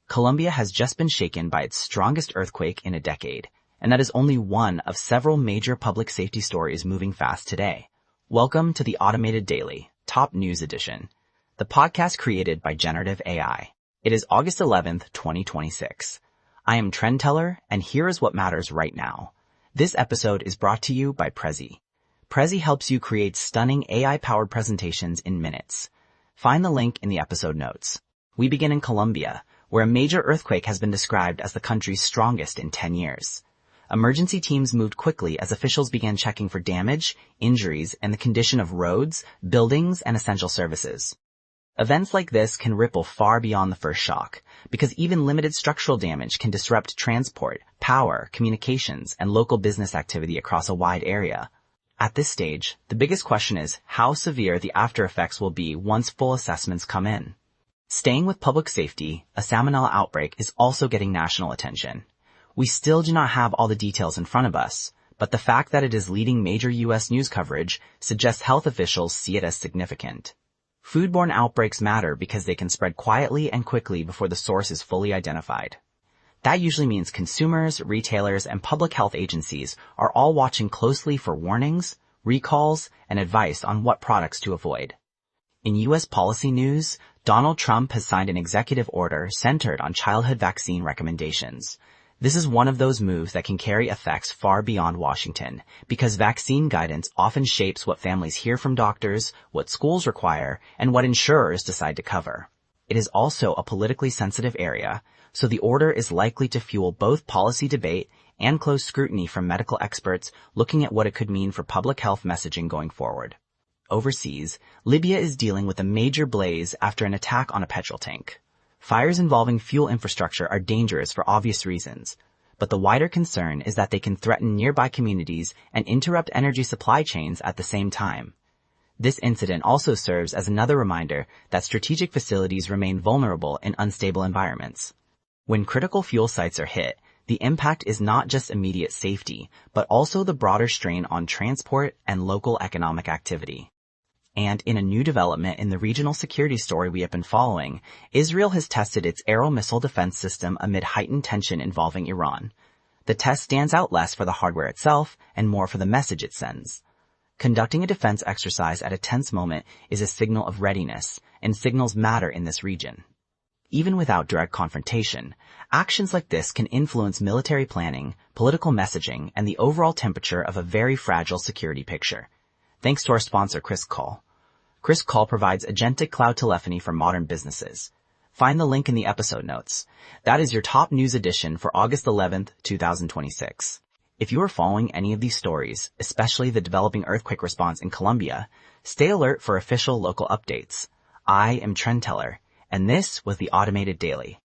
Colombia has just been shaken by its strongest earthquake in a decade, and that is only one of several major public safety stories moving fast today. Welcome to the Automated Daily, Top News Edition, the podcast created by generative AI. It is August 11th, 2026. I am Trend Teller, and here is what matters right now. This episode is brought to you by Prezi. Prezi helps you create stunning AI-powered presentations in minutes. Find the link in the episode notes. We begin in Colombia, where a major earthquake has been described as the country's strongest in 10 years. Emergency teams moved quickly as officials began checking for damage, injuries, and the condition of roads, buildings, and essential services. Events like this can ripple far beyond the first shock, because even limited structural damage can disrupt transport, power, communications, and local business activity across a wide area. At this stage, the biggest question is how severe the after effects will be once full assessments come in. Staying with public safety, a Salmonella outbreak is also getting national attention. We still do not have all the details in front of us, but the fact that it is leading major U.S. news coverage suggests health officials see it as significant. Foodborne outbreaks matter because they can spread quietly and quickly before the source is fully identified. That usually means consumers, retailers, and public health agencies are all watching closely for warnings, recalls, and advice on what products to avoid. In U.S. policy news, Donald Trump has signed an executive order centered on childhood vaccine recommendations. This is one of those moves that can carry effects far beyond Washington, because vaccine guidance often shapes what families hear from doctors, what schools require, and what insurers decide to cover. It is also a politically sensitive area, so the order is likely to fuel both policy debate and close scrutiny from medical experts looking at what it could mean for public health messaging going forward. Overseas, Libya is dealing with a major blaze after an attack on a petrol tank. Fires involving fuel infrastructure are dangerous for obvious reasons, but the wider concern is that they can threaten nearby communities and interrupt energy supply chains at the same time. This incident also serves as another reminder that strategic facilities remain vulnerable in unstable environments. When critical fuel sites are hit, the impact is not just immediate safety, but also the broader strain on transport and local economic activity. And in a new development in the regional security story we have been following, Israel has tested its aerial missile defense system amid heightened tension involving Iran. The test stands out less for the hardware itself and more for the message it sends. Conducting a defense exercise at a tense moment is a signal of readiness, and signals matter in this region. Even without direct confrontation, actions like this can influence military planning, political messaging, and the overall temperature of a very fragile security picture. Thanks to our sponsor, Call. Call provides agentic cloud telephony for modern businesses. Find the link in the episode notes. That is your top news edition for August 11th, 2026. If you are following any of these stories, especially the developing earthquake response in Colombia, stay alert for official local updates. I am Trend Teller, and this was the Automated Daily.